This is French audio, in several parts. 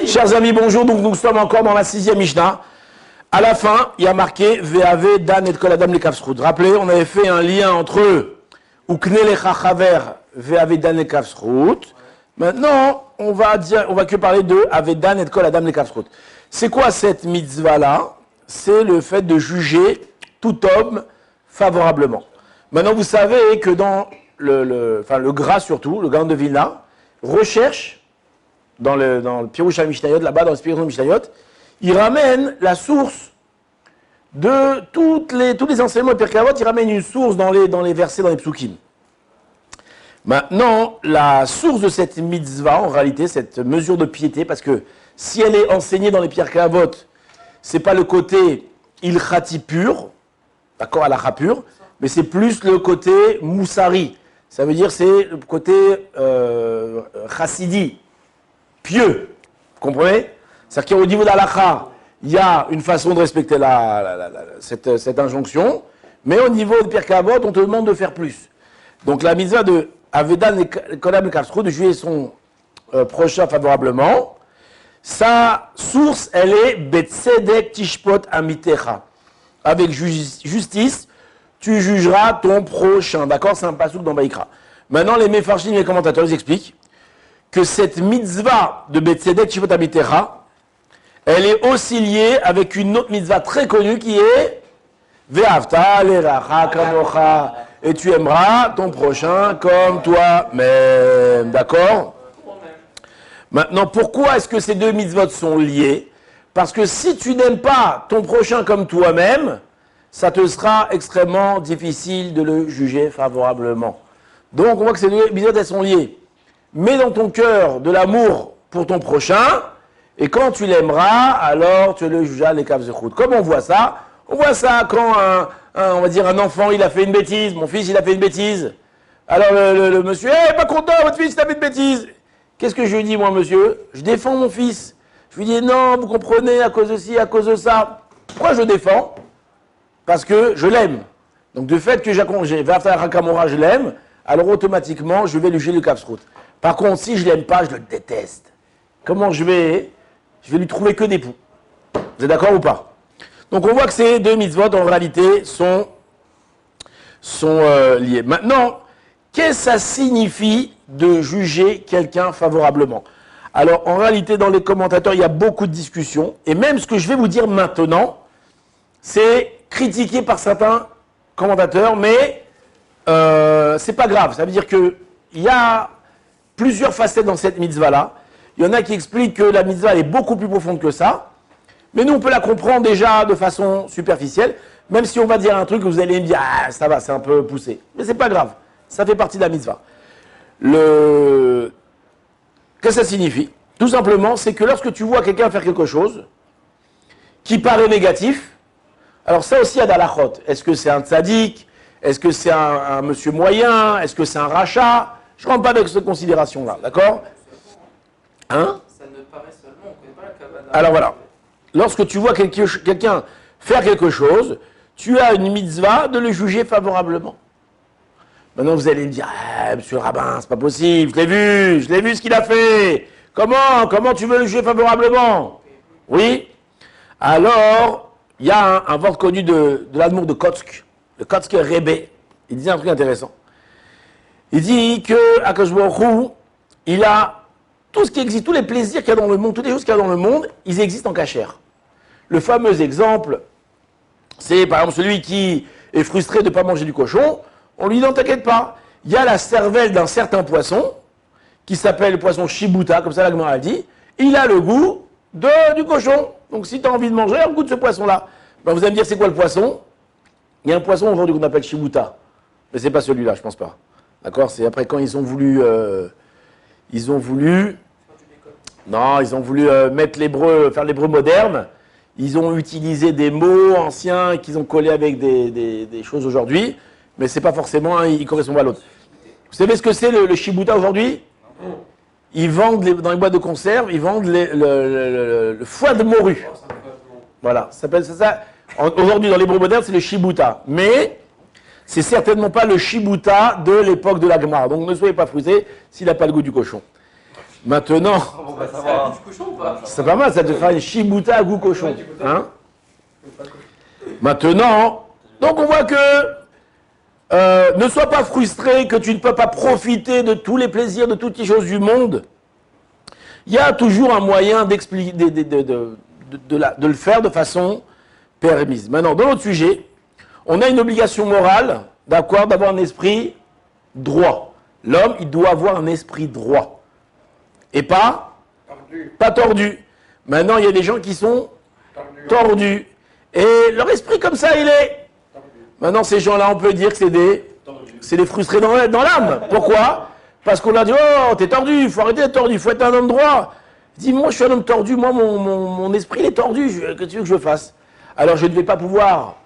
Chers amis, bonjour. Donc nous sommes encore dans la 6e Mishnah. À la fin, il y a marqué Ve'ave dan et kol adam lekavsrut. Rappelez, on avait fait un lien entre Ukne lecha chaver Ve'ave dan lekavsrut. Maintenant, on va que parler de Avedan et kol adam lekavsrut. C'est quoi cette mitzvah-là? C'est le fait de juger tout homme favorablement. Maintenant, vous savez que dans le Gras surtout, le Gaon de Vilna, recherche dans le Pirush HaMishnayot, là-bas dans le Pirush HaMishnayot, il ramène la source de tous les enseignements de Pirkei Avot, il ramène une source dans les versets, dans les psukim. Maintenant, la source de cette mitzvah, en réalité, cette mesure de piété, parce que si elle est enseignée dans les Pirkei Avot, c'est pas le côté ilchati pur, d'accord, halakha pur, mais c'est plus le côté moussari. Ça veut dire c'est le côté chassidi, pieux. Vous comprenez? C'est-à-dire qu'au niveau de l'halakha, il y a une façon de respecter cette injonction, mais au niveau de Pirkei Avot, on te demande de faire plus. Donc la mitzvah de Avedan et kol adam lekavsrut, de juger son prochain favorablement, sa source, elle est Betzedek tishpot amitecha. Avec justice, tu jugeras ton prochain. D'accord? C'est un pasouk dans Baïkra. Maintenant, les Mefarshim, les commentateurs, ils expliquent que cette mitzvah de Betzedek tishpot amitecha, elle est aussi liée avec une autre mitzvah très connue qui est Ve'avta l'eracha kamocha. Et tu aimeras ton prochain comme toi-même. D'accord? Maintenant, pourquoi est-ce que ces deux mitzvot sont liés? Parce que si tu n'aimes pas ton prochain comme toi-même, ça te sera extrêmement difficile de le juger favorablement. Donc, on voit que ces deux mitzvot, elles sont liées. Mets dans ton cœur de l'amour pour ton prochain, et quand tu l'aimeras, alors tu le jugeras les kavzechut. Comme on voit ça? On voit ça quand on va dire un enfant, il a fait une bêtise, mon fils, il a fait une bêtise. Alors le monsieur, pas content, votre fils, il a fait une bêtise. Qu'est-ce que je lui dis, moi, monsieur? Je défends mon fils. Je lui dis, non, vous comprenez, à cause de ci, à cause de ça. Pourquoi je défends? Parce que je l'aime. Donc, du fait que je l'aime, alors automatiquement, je vais lui juger le kavsrut. Par contre, si je l'aime pas, je le déteste. Comment je vais lui trouver que des poux. Vous êtes d'accord ou pas? Donc, on voit que ces deux mitzvot, en réalité, sont liés. Maintenant, qu'est-ce que ça signifie de juger quelqu'un favorablement? Alors, en réalité, dans les commentateurs, il y a beaucoup de discussions. Et même ce que je vais vous dire maintenant, c'est critiqué par certains commentateurs, mais c'est pas grave. Ça veut dire qu'il y a plusieurs facettes dans cette mitzvah-là. Il y en a qui expliquent que la mitzvah elle est beaucoup plus profonde que ça. Mais nous, on peut la comprendre déjà de façon superficielle, même si on va dire un truc que vous allez me dire « Ah, ça va, c'est un peu poussé ». Mais c'est pas grave. Ça fait partie de la mitzvah. Qu'est-ce que ça signifie? Tout simplement, c'est que lorsque tu vois quelqu'un faire quelque chose qui paraît négatif, alors ça aussi, il y a d'halachot. Est-ce que c'est un tzaddik? Est-ce que c'est un monsieur moyen? Est-ce que c'est un rachat? Je ne rentre pas avec cette considération-là, d'accord? Hein? Ça ne paraît seulement, on ne connaît pas la kavana. Alors voilà. Lorsque tu vois quelqu'un faire quelque chose, tu as une mitzvah de le juger favorablement. Maintenant, vous allez me dire, monsieur le rabbin, c'est pas possible, je l'ai vu ce qu'il a fait. Comment tu veux le juger favorablement? Oui. Alors, il y a un vent connu de l'Admour de Kotsk, le Kotsk Rebbe. Il dit un truc intéressant. Il dit que Akadosh Baruch Hu, il a tout ce qui existe, tous les plaisirs qu'il y a dans le monde, toutes les choses qu'il y a dans le monde, ils existent en cachère. Le fameux exemple, c'est par exemple celui qui est frustré de ne pas manger du cochon. On lui dit non, t'inquiète pas. Il y a la cervelle d'un certain poisson, qui s'appelle le poisson Shibuta, comme ça la Gemara a dit. Il a le goût du cochon. Donc si tu as envie de manger, un goût de ce poisson-là. Ben, vous allez me dire, c'est quoi le poisson? Il y a un poisson aujourd'hui qu'on appelle Shibuta. Mais c'est pas celui-là, je pense pas. D'accord? C'est après quand ils ont voulu mettre l'hébreu, faire l'hébreu moderne. Ils ont utilisé des mots anciens qu'ils ont collés avec des choses aujourd'hui. Mais c'est pas forcément, il correspond pas à l'autre. Vous savez ce que c'est le Shibuta aujourd'hui? Ils vendent, dans les boîtes de conserve, ils vendent le foie de morue. Voilà, ça s'appelle ça. Aujourd'hui, dans l'hébreu moderne, c'est le Shibuta. Mais c'est certainement pas le Shibuta de l'époque de la Gemara. Donc ne soyez pas frustrés s'il n'a pas le goût du cochon. Maintenant, On va C'est un savoir. goût de cochon ou pas? c'est pas mal, ça te fera une shibuta à goût cochon. Hein? Maintenant, donc on voit que ne sois pas frustré que tu ne peux pas profiter de tous les plaisirs, de toutes les choses du monde. Il y a toujours un moyen d'expliquer, de le faire de façon permise. Maintenant, dans notre sujet, on a une obligation morale d'avoir un esprit droit. L'homme, il doit avoir un esprit droit. Et pas tordu. Maintenant, il y a des gens qui sont tordus. Et leur esprit comme ça, il est. Maintenant, ces gens-là, on peut dire que c'est des frustrés dans l'âme. Pourquoi? Parce qu'on a dit, oh, t'es tordu, il faut arrêter d'être tordu, il faut être un homme droit. Il dit, moi, je suis un homme tordu, moi, mon esprit, il est tordu, que tu veux que je fasse? Alors, je ne vais pas pouvoir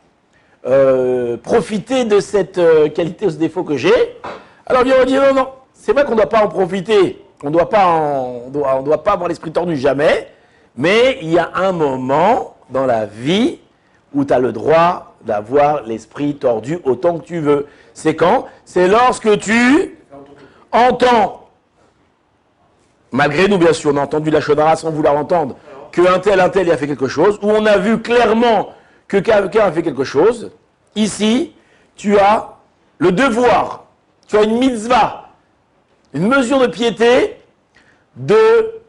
profiter de cette qualité ou ce défaut que j'ai. Alors, bien, on dit, non, non, c'est vrai qu'on ne doit pas en profiter, on ne doit pas avoir l'esprit tordu jamais, mais il y a un moment dans la vie où tu as le droit d'avoir l'esprit tordu autant que tu veux. C'est quand? C'est lorsque tu entends, malgré nous bien sûr, on a entendu la chaudara sans vouloir l'entendre, qu'un tel il a fait quelque chose, ou on a vu clairement que quelqu'un a fait quelque chose. Ici, tu as le devoir, tu as une mitzvah, une mesure de piété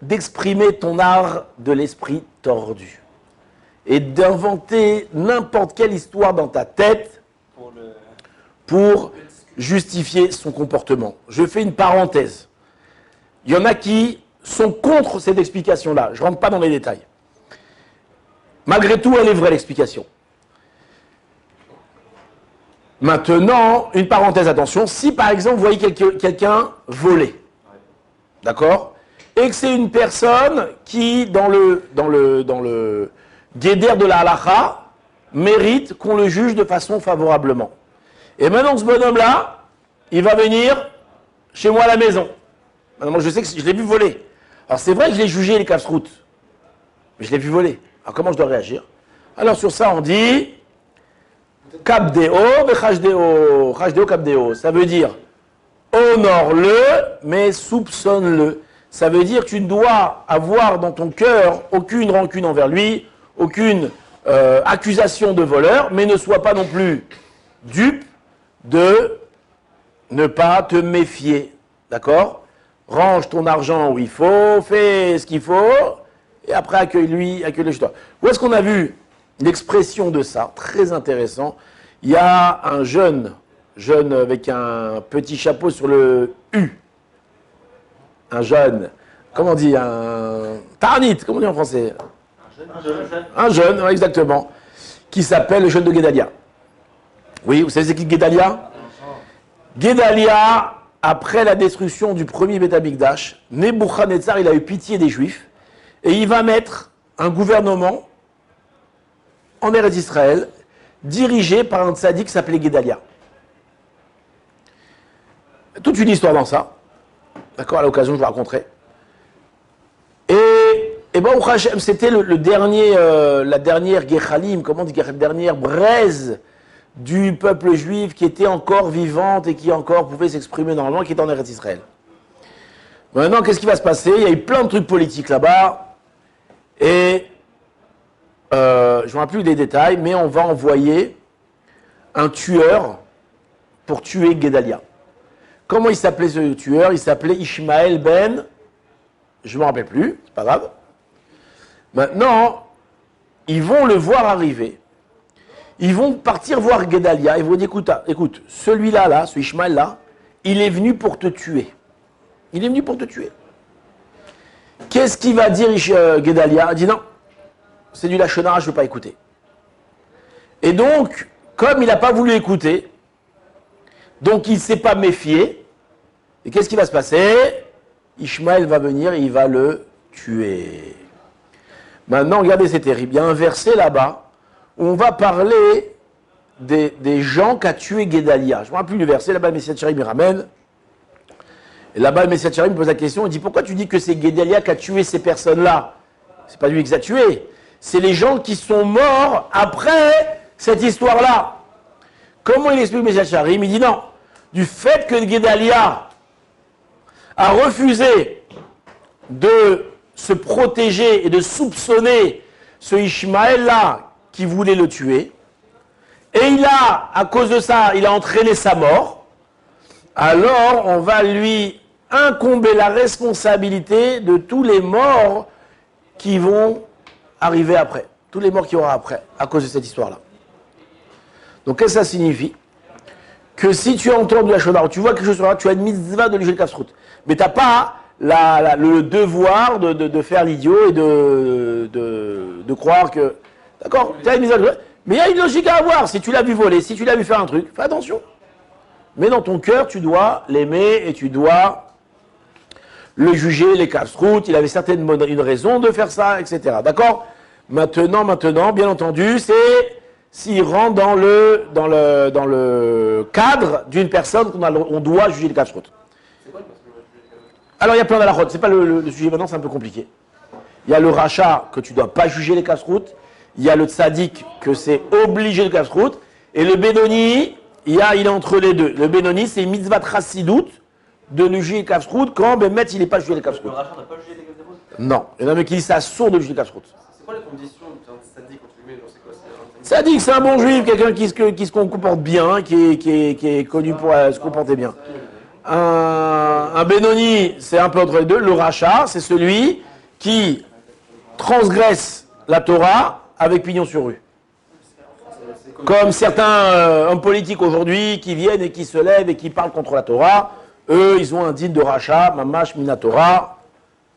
d'exprimer ton art de l'esprit tordu. Et d'inventer n'importe quelle histoire dans ta tête pour justifier son comportement. Je fais une parenthèse. Il y en a qui sont contre cette explication-là. Je ne rentre pas dans les détails. Malgré tout, elle est vraie, l'explication. Maintenant, une parenthèse, attention. Si, par exemple, vous voyez quelqu'un voler, d'accord? Et que c'est une personne qui, dans le guédère de la halakha, mérite qu'on le juge de façon favorablement. Et maintenant, ce bonhomme-là, il va venir chez moi à la maison. Maintenant, moi, je sais que je l'ai vu voler. Alors, c'est vrai que je l'ai jugé, les casse-routes. Mais je l'ai vu voler. Alors, comment je dois réagir? Alors, sur ça, on dit Kabdeo, Bechashdeo. Chashdeo, Kabdeo. Ça veut dire honore-le, mais soupçonne-le. Ça veut dire que tu ne dois avoir dans ton cœur aucune rancune envers lui, aucune accusation de voleur, mais ne sois pas non plus dupe de ne pas te méfier. D'accord? Range ton argent où il faut, fais ce qu'il faut, et après accueille-le chez toi. Où est-ce qu'on a vu l'expression de ça? Très intéressant. Il y a un jeune avec un petit chapeau sur le U. Un jeune, comment on dit? Un tarnit, comment on dit en français? Un jeune, ouais, exactement, qui s'appelle le jeune de Guédalia. Oui, vous savez c'est qui Guédalia? Guédalia, après la destruction du premier Beth Amikdash, Nebuchadnezzar, il a eu pitié des Juifs, et il va mettre un gouvernement en Eretz Israël, dirigé par un tzaddik qui s'appelait Guédalia. Toute une histoire dans ça. D'accord, à l'occasion, je vous raconterai. Et Baruch Hashem, c'était la dernière Gechalim, comment on dit, la dernière braise du peuple juif qui était encore vivante et qui encore pouvait s'exprimer normalement, qui était en Eretz Israël. Maintenant, qu'est-ce qui va se passer? Il y a eu plein de trucs politiques là-bas, et je ne me rappelle plus des détails, mais on va envoyer un tueur pour tuer Guédalia. Comment il s'appelait ce tueur? Il s'appelait Ishmael ben, je ne me rappelle plus, c'est pas grave. Maintenant, ils vont le voir arriver. Ils vont partir voir Guédalia. Ils vont dire, écoute, celui-là, ce Ishmael-là, il est venu pour te tuer. Il est venu pour te tuer. Qu'est-ce qu'il va dire Guédalia? Il dit non, c'est du lachonara, je ne veux pas écouter. Et donc, comme il n'a pas voulu écouter, donc il ne s'est pas méfié, et qu'est-ce qui va se passer? Ishmael va venir et il va le tuer. Maintenant, regardez, c'est terrible. Il y a un verset là-bas où on va parler des gens qu'a tué Guédalia. Je ne me rappelle plus du verset, là-bas, le Messias Charim, il ramène. Et là-bas, le Messias Charim pose la question, il dit, pourquoi tu dis que c'est Guédalia qui a tué ces personnes-là? C'est pas lui qui les a tués. C'est les gens qui sont morts après cette histoire-là. Comment il explique le Messias Charim? Il dit non. Du fait que Guédalia a refusé de se protéger et de soupçonner ce Ishmaël-là qui voulait le tuer. Et il a, à cause de ça, il a entraîné sa mort. Alors, on va lui incomber la responsabilité de tous les morts qui vont arriver après. Tous les morts qui aura après, à cause de cette histoire-là. Donc, qu'est-ce que ça signifie? Que si tu entends de la Shonara, tu vois quelque chose sur là, tu as une mitzvah de léger le Kafsrout. Mais tu n'as pas le devoir de faire l'idiot et de croire que... D'accord, tu as une mitzvah de... Mais il y a une logique à avoir. Si tu l'as vu voler, si tu l'as vu faire un truc, fais attention. Mais dans ton cœur, tu dois l'aimer et tu dois le juger, les Kafsrout. Il avait certainement une raison de faire ça, etc. D'accord? Maintenant, bien entendu, c'est s'il rentre dans le cadre d'une personne qu'on doit juger les Kafsrout. Alors, il y a plein d'alakhot. C'est pas le sujet maintenant, c'est un peu compliqué. Il y a le rachat que tu ne dois pas juger les Kafsrout. Il y a le tzaddik que c'est obligé le Kafsrout. Et le Benoni, il est entre les deux. Le Benoni, c'est mitzvah chassidout de juger les Kafsrout quand Bémet, il n'est pas jugé les Kafsrout. Le rachat n'a pas jugé les Kafsrout? Non. Il y en a qui disent ça sourd de juger les Kafsrout. C'est quoi les conditions d'un tzaddik entre guillemets? C'est quoi? Tzaddik, c'est un bon juif, quelqu'un qui se comporte bien, qui est connu pour se comporter bien. Un Benoni, c'est un peu entre les deux. Le rachat, c'est celui qui transgresse la Torah avec pignon sur rue. Comme certains hommes politiques aujourd'hui qui viennent et qui se lèvent et qui parlent contre la Torah, eux, ils ont un digne de rachat, mamash minatora,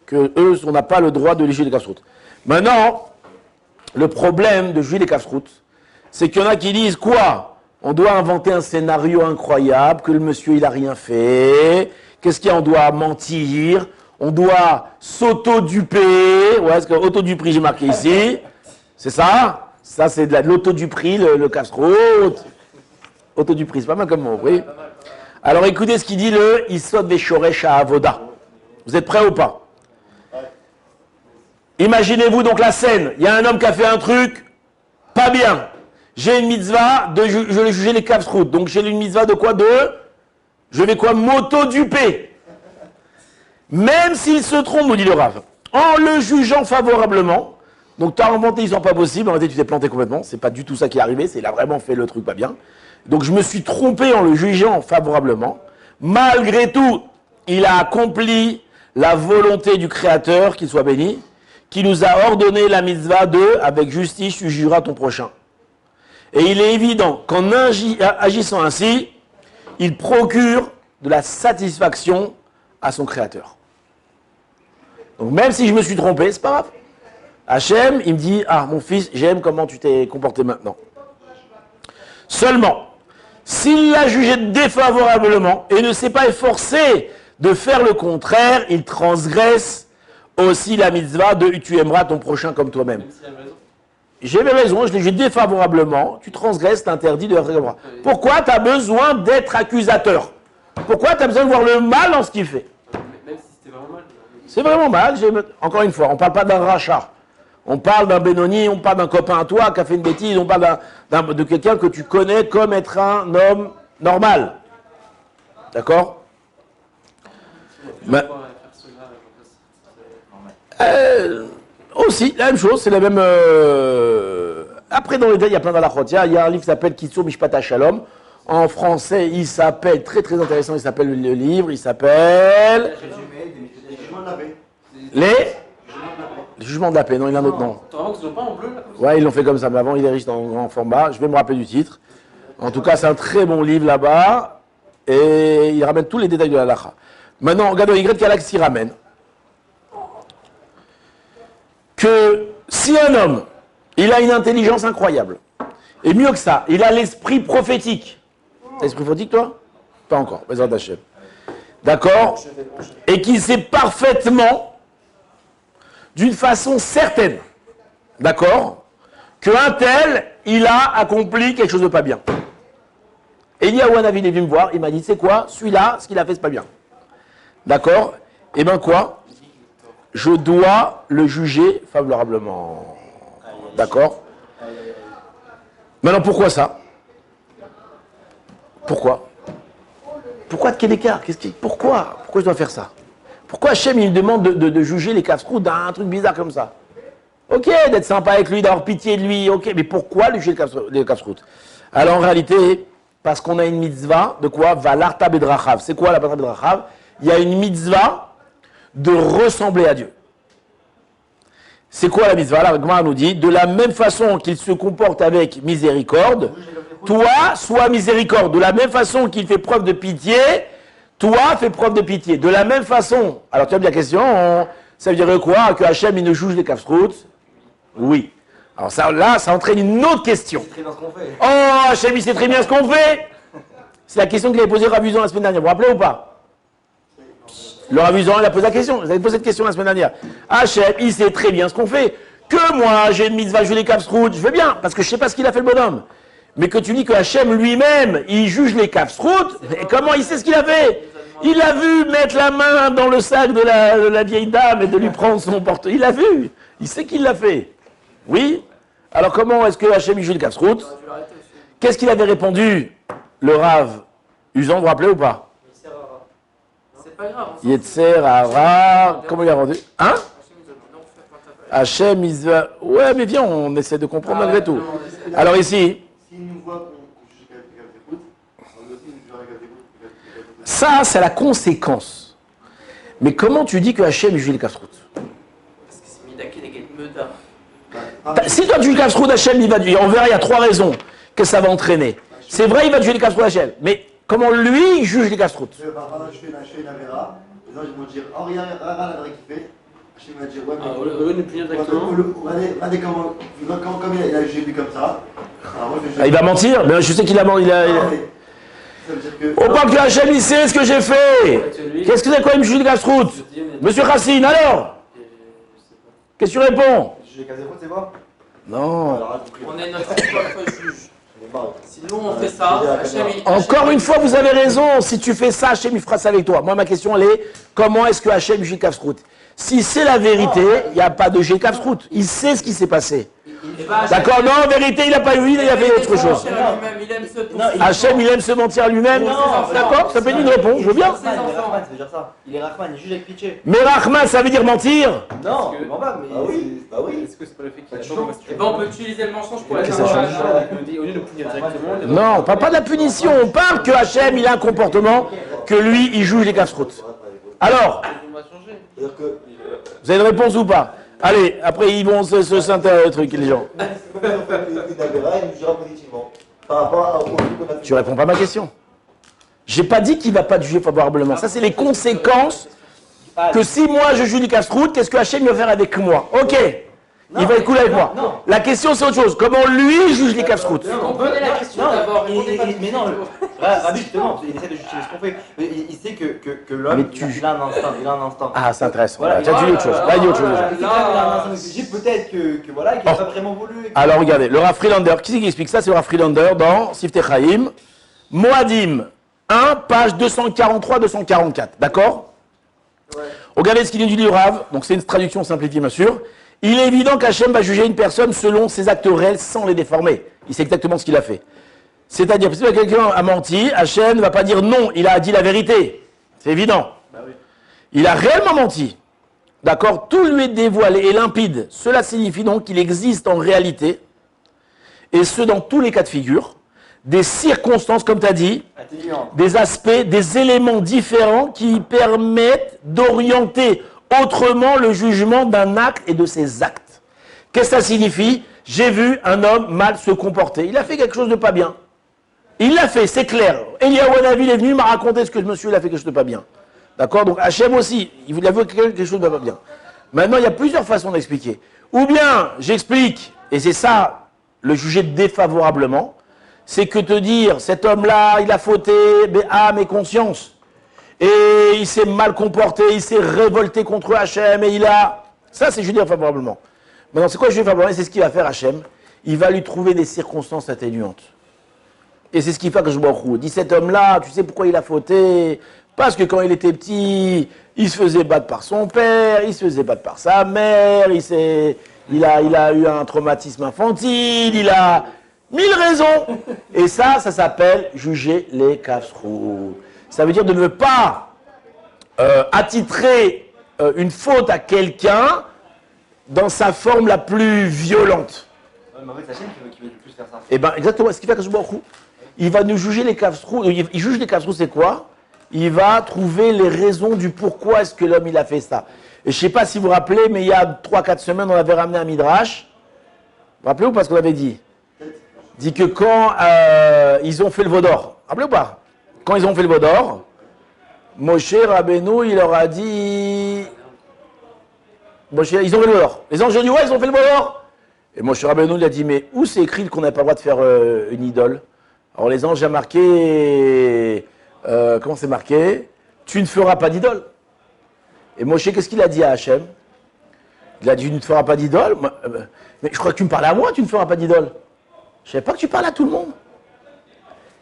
que eux, on n'a pas le droit de juger les Kafsrout. Maintenant, le problème de juger les Kafsrout, c'est qu'il y en a qui disent quoi? On doit inventer un scénario incroyable, que le monsieur, il n'a rien fait. Qu'est-ce qu'il y a? On doit mentir. On doit s'auto-duper. Ouais, est-ce que auto-duperie, j'ai marqué ici. C'est ça? Ça, c'est de l'auto-duperie, le Kafsrout. Auto-duperie, c'est pas mal comme mot, oui. Alors, écoutez ce qu'il dit le Isod Veshoresh Avoda. Vous êtes prêts ou pas? Imaginez-vous donc la scène. Il y a un homme qui a fait un truc pas bien. J'ai une mitzvah, je vais juger les Kafsrout. Donc j'ai une mitzvah de quoi? Je vais quoi? M'auto-duper. Même s'il se trompe, nous dit le Rav, en le jugeant favorablement. Donc tu as inventé, ils sont pas possibles. En réalité, tu t'es planté complètement. C'est pas du tout ça qui est arrivé. Il a vraiment fait le truc pas bien. Donc je me suis trompé en le jugeant favorablement. Malgré tout, il a accompli la volonté du Créateur, qu'il soit béni, qui nous a ordonné la mitzvah avec justice, tu jugeras ton prochain. Et il est évident qu'en agissant ainsi, il procure de la satisfaction à son Créateur. Donc même si je me suis trompé, c'est pas grave. Hachem, il me dit, ah mon fils, j'aime comment tu t'es comporté maintenant. Seulement, s'il l'a jugé défavorablement et ne s'est pas efforcé de faire le contraire, il transgresse aussi la mitzvah de tu aimeras ton prochain comme toi-même. J'ai mes raisons, je l'ai jugé défavorablement, tu transgresses l'interdit de la règle. Pourquoi tu as besoin d'être accusateur? Pourquoi tu as besoin de voir le mal en ce qu'il fait? Même si c'était vraiment mal. C'est vraiment mal. Encore une fois, on ne parle pas d'un rachat. On parle d'un Benoni, on parle d'un copain à toi qui a fait une bêtise, on parle de quelqu'un que tu connais comme être un homme normal. D'accord? Aussi, la même chose, c'est la même... Après, dans les détails, il y a plein d'alakhot. Il y a un livre qui s'appelle Kitsur Mishpat Shalom. En français, il s'appelle, très très intéressant, il s'appelle le livre, il s'appelle... Les jugements de la paix. Non, il y a un autre nom. Ouais, ils l'ont fait comme ça, mais avant, il est riche dans un grand format. Je vais me rappeler du titre. En tout cas, c'est un très bon livre là-bas. Et il ramène tous les détails de la halakha. Maintenant, regardons Y Galaxy ramène que si un homme, il a une intelligence incroyable, et mieux que ça, il a l'esprit prophétique. T'as l'esprit prophétique, toi? Pas encore, Bezrat Hashem. D'accord? Et qu'il sait parfaitement, d'une façon certaine, d'accord, qu'un tel, il a accompli quelque chose de pas bien. Et il y a un avis, il est venu me voir, il m'a dit, c'est quoi? Celui-là, ce qu'il a fait, c'est pas bien. D'accord? Et ben quoi? Je dois le juger favorablement. D'accord? Maintenant, pourquoi ça? Pourquoi? Pourquoi de quel écart? Pourquoi je dois faire ça? Pourquoi Hachem, il demande de juger les Kafsrout d'un truc bizarre comme ça? Ok, d'être sympa avec lui, d'avoir pitié de lui, ok, mais pourquoi lui juger les Kafsrout? Alors en réalité, parce qu'on a une mitzvah, de quoi? Valarta bedrachav. C'est quoi la Valarta bedrachav? Il y a une mitzvah de ressembler à Dieu. C'est quoi la mitzvah? La Gemara nous dit, de la même façon qu'il se comporte avec miséricorde, toi, sois miséricorde. De la même façon qu'il fait preuve de pitié, toi, fais preuve de pitié. De la même façon. Alors tu as bien la question, ça veut dire quoi? Que Hachem, il ne juge les Kafsrout? Oui. Alors ça, là, ça entraîne une autre question. C'est très bien ce qu'on fait. Oh, Hachem, il sait très bien ce qu'on fait. C'est la question qu'il avait posée Rav Uzan la semaine dernière. Vous vous rappelez ou pas? Le Rav Uzan, il a posé la question. Vous avez posé cette question la semaine dernière. Hachem, il sait très bien ce qu'on fait. Que moi, j'ai une mitzvah, je les Kafsrout, je veux bien, parce que je ne sais pas ce qu'il a fait le bonhomme. Mais que tu dis que Hachem lui-même, il juge les Kafsrout, et comment il sait ce qu'il a fait? Il a vu mettre la main dans le sac de la vieille dame et de lui prendre son portefeuille. Il l'a vu. Il sait qu'il l'a fait. Oui? Alors comment est-ce que Hachem il juge les Kafsrout? Qu'est-ce qu'il avait répondu, le Rav Uzan, vous vous rappelez ou pas? C'est pas grave. Yetzer Hara. Comment il a rendu? Hein? Hachem, il va. Ouais, mais viens, on essaie de comprendre malgré tout. Alors ici. S'il nous voit qu'on juge quelqu'un d'écoute, on aussi nous juge quelqu'un d'écoute. Ça, c'est la conséquence. Mais comment tu dis que Hachem il juge les Kafsrout? Parce que c'est Midake des Meuda. Si toi tu juges les Kafsrout, Hachem, il va juger. On verra, il y a 3 raisons que ça va entraîner. C'est vrai, il va juger les Kafsrout Hachem. Mais comment lui, il juge les Kafsrout? Par exemple, je fais une avéra, les gens ils vont dire, oh regarde la vraie qu'il fait. Hachem va dire, ouais, mais. Au lieu de punir directement. Regardez comment il a jugé lui comme ça. Alors moi je vais Ah, il va mentir? Ben, je sais qu'il a menti. Ça veut dire que. Oh, pas que Hachem, il sait ce que j'ai fait. Qu'est-ce que c'est quoi, il me juge les Kafsrout? Monsieur Racine, alors? Qu'est-ce que tu réponds? Juger les cas d'écoute, c'est quoi? Non. Alors, On est notre propre juge. Si nous on fait ça, Hachem il. Encore une fois, vous avez raison. Si tu fais ça, Hachem, il fera ça avec toi. Moi, ma question, elle est, comment est-ce que Hachem juge les Kafsrout? Si c'est la vérité, il n'y a pas de juger les Kafsrout. Il sait ce qui s'est passé. D'accord? Non, en vérité, il n'a pas eu, il a fait autre chose. Il aime se Hachem, il aime se mentir à lui-même. D'accord? Ça peut être une réponse, je veux bien. Rahman, ça veut dire ça. Il est Rahman, il juge avec pitié. Mais Rahman, ça veut dire mentir? Non, non pas, mais. Bah oui. Est-ce que c'est pas le fait qu'il a changé? Eh ben on peut utiliser le mensonge pour Qu'est-ce que ça change? Au lieu de punir directement. Non, on parle pas de la punition. On parle que Hachem, il a un comportement que lui, il juge les Kafsrout. Alors, On va changer. C'est-à-dire que. vous avez une réponse ou pas? Allez, après, ils vont se s'intéresser le truc, les gens. Une avéra, il nous jugera positivement. Par rapport au truc qu'on a fait. Tu réponds pas à ma question. J'ai pas dit qu'il va pas te juger favorablement. Ça, c'est les conséquences que si moi je juge les Kafsrout, qu'est-ce que Hachem va faire avec moi? Ok. Il va être cool avec moi. non. La question, c'est autre chose. Comment lui juge les Kafsrout? Comprenez la question d'abord. Mais non, Rabbi, justement, il essaie de justifier ce qu'on fait. Il sait que l'homme, Mais tu- il a un instinct, il a un instinct. Ah, ça intéresse. Voilà, Voilà, tu as dit autre chose. Là, il dit autre chose. Il sait qu'il a un instinct de juger, peut-être que voilà, qu'il n'a pas vraiment voulu. Alors regardez, le Rav Friedlander, qui c'est qui explique ça? C'est le Rav Friedlander dans Siftei Chaim, Moadim 1, page 243-244. D'accord? Regardez ce qu'il dit du Rav, donc c'est une traduction simplifiée bien sûr. Il est évident qu'Hachem va juger une personne selon ses actes réels sans les déformer. Il sait exactement ce qu'il a fait. C'est-à-dire, si quelqu'un a menti, Hachem ne va pas dire non, il a dit la vérité. C'est évident. Il a réellement menti. D'accord? Tout lui est dévoilé et limpide. Cela signifie donc qu'il existe en réalité, et ce dans tous les cas de figure, des circonstances, comme tu as dit, Intelligent. des aspects, des éléments différents qui permettent d'orienter autrement le jugement d'un acte et de ses actes. Qu'est-ce que ça signifie? J'ai vu un homme mal se comporter. Il a fait quelque chose de pas bien. Il l'a fait, c'est clair. Eliyahu Hanavi est venu, il m'a raconté ce que ce monsieur il a fait quelque chose de pas bien. D'accord? Donc Hachem aussi, il a vu quelque chose de pas bien. Maintenant, il y a plusieurs façons d'expliquer. Ou bien, j'explique, et c'est ça, le juger défavorablement, c'est que te dire, cet homme-là, il a fauté, âme et conscience. Et il s'est mal comporté, il s'est révolté contre Hachem, et il a... Ça, c'est juger favorablement. Maintenant, c'est quoi juger favorablement? C'est ce qu'il va faire Hachem. Il va lui trouver des circonstances atténuantes. Et c'est ce qu'il fait que je vois. Dit cet homme-là, tu sais pourquoi il a fauté? Parce que quand il était petit, il se faisait battre par son père, il se faisait battre par sa mère, il a eu un traumatisme infantile, il a 1000 raisons. Et ça s'appelle juger les Kafsrout. Ça veut dire de ne pas attitrer une faute à quelqu'un dans sa forme la plus violente. Ouais, mais en fait, c'est Hachem qui veut le plus faire ça. Eh bien, exactement, ce qui fait que il va nous juger les kafsrou. Il juge les kafsrou, c'est quoi? Il va trouver les raisons du pourquoi est-ce que l'homme il a fait ça. Et je ne sais pas si vous vous rappelez, mais il y a 3-4 semaines, on avait ramené un midrash. Vous vous rappelez ou pas ce qu'on avait dit? Dit que quand ils ont fait le Vaudor, rappelez ou pas? Quand ils ont fait le Vaudor, Moshe Rabbeinu, il leur a dit... Moshe, ils ont fait le Vaudor. Les anges ont dit, ouais, ils ont fait le Vaudor. Et Moshe Rabbeinu, il a dit, mais où c'est écrit qu'on n'a pas le droit de faire une idole? Alors les anges ont marqué... comment c'est marqué? Tu ne feras pas d'idole. Et Moshe, qu'est-ce qu'il a dit à Hachem? Il a dit, tu ne feras pas d'idole. Mais je crois que tu me parlais à moi, tu ne feras pas d'idole. Je ne savais pas que tu parlais à tout le monde.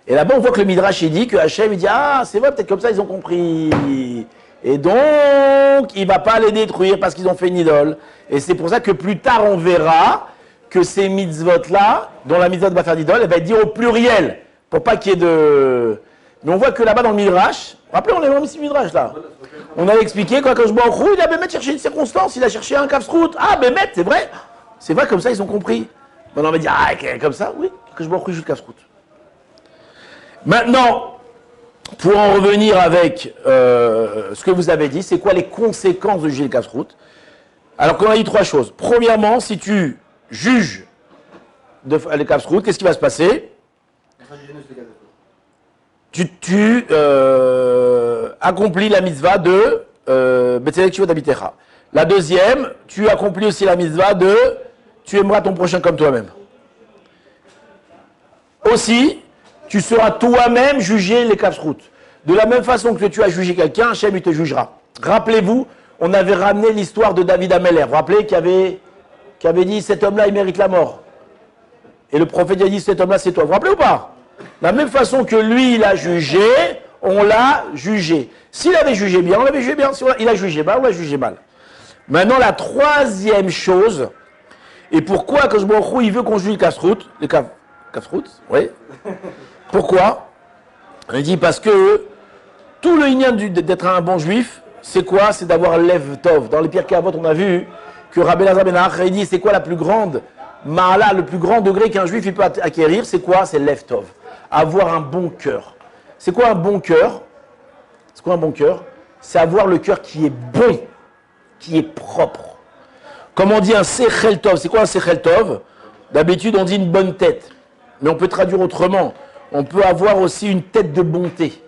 Et là-bas, on voit que le Midrash, il dit que Hachem, il dit, ah, c'est vrai, peut-être comme ça, ils ont compris. Et donc, il ne va pas les détruire parce qu'ils ont fait une idole. Et c'est pour ça que plus tard, on verra que ces mitzvot-là, dont la mitzvot va faire d'idole, elle va être dit au pluriel, pour pas qu'il y ait de... Mais on voit que là-bas, dans le Midrash, rappelez, on est dans le Midrash, là. On avait expliqué quand je vois en roue, il a Bémet cherché une circonstance, il a cherché un kafsrout. Ah, Bémet, c'est vrai. C'est vrai, comme ça, ils ont compris. Maintenant, on va dire, ah, comme ça, oui, que je vois en roue, je joue le kafsrout. Maintenant, pour en revenir avec ce que vous avez dit, c'est quoi les conséquences de juger le kafsrout? Alors, qu'on a dit 3 choses. Premièrement, si tu juges le kafsrout, qu'est-ce qui va se passer? Tu accomplis la mitzvah de Betzalel Kshivot Abitecha. La deuxième, tu accomplis aussi la mitzvah de tu aimeras ton prochain comme toi-même. Aussi, tu seras toi-même jugé les kafsrout. De la même façon que tu as jugé quelqu'un, Hachem il te jugera. Rappelez-vous, on avait ramené l'histoire de David Ameller. Vous vous rappelez qui avait dit cet homme-là il mérite la mort. Et le prophète a dit cet homme-là c'est toi. Vous vous rappelez ou pas? De la même façon que lui, il a jugé, on l'a jugé. S'il avait jugé bien, on l'avait jugé bien. Si il a jugé mal, on l'a jugé mal. Maintenant, la troisième chose, et pourquoi que il veut qu'on juge le kafsrout, oui. Pourquoi? Il dit parce que tout le lien d'être un bon juif, c'est quoi? C'est d'avoir l'Ev Tov. Dans les Pirkei Avot, on a vu que Rabbi Elazar ben Achai dit c'est quoi la plus grande Ma'ala, le plus grand degré qu'un juif il peut acquérir, c'est quoi? C'est l'Ev Tov. Avoir un bon cœur. C'est quoi un bon cœur? C'est quoi un bon cœur? C'est avoir le cœur qui est bon, qui est propre. Comme on dit un Sechel Tov, c'est quoi un Sechel Tov? D'habitude on dit une bonne tête, mais on peut traduire autrement. On peut avoir aussi une tête de bonté.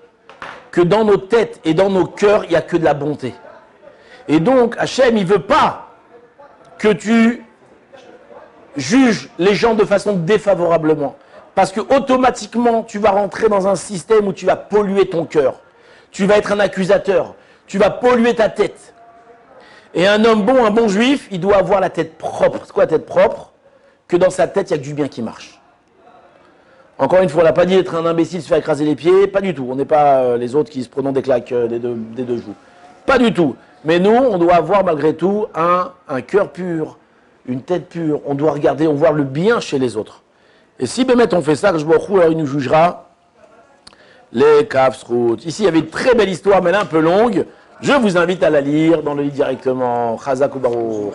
Que dans nos têtes et dans nos cœurs, il n'y a que de la bonté. Et donc Hachem, il ne veut pas que tu juges les gens de façon défavorablement. Parce que automatiquement, tu vas rentrer dans un système où tu vas polluer ton cœur. Tu vas être un accusateur. Tu vas polluer ta tête. Et un homme bon, un bon juif, il doit avoir la tête propre. C'est quoi la tête propre? Que dans sa tête, il y a que du bien qui marche. Encore une fois, on n'a pas dit d'être un imbécile, se faire écraser les pieds. Pas du tout. On n'est pas les autres qui se prennent des claques des deux joues. Pas du tout. Mais nous, on doit avoir malgré tout un cœur pur, une tête pure. On doit regarder, on voit le bien chez les autres. Et si Bémet on fait ça, alors il nous jugera les kafsrout. Ici, il y avait une très belle histoire, mais elle est un peu longue. Je vous invite à la lire dans le lit directement. Chazak ou Baruch.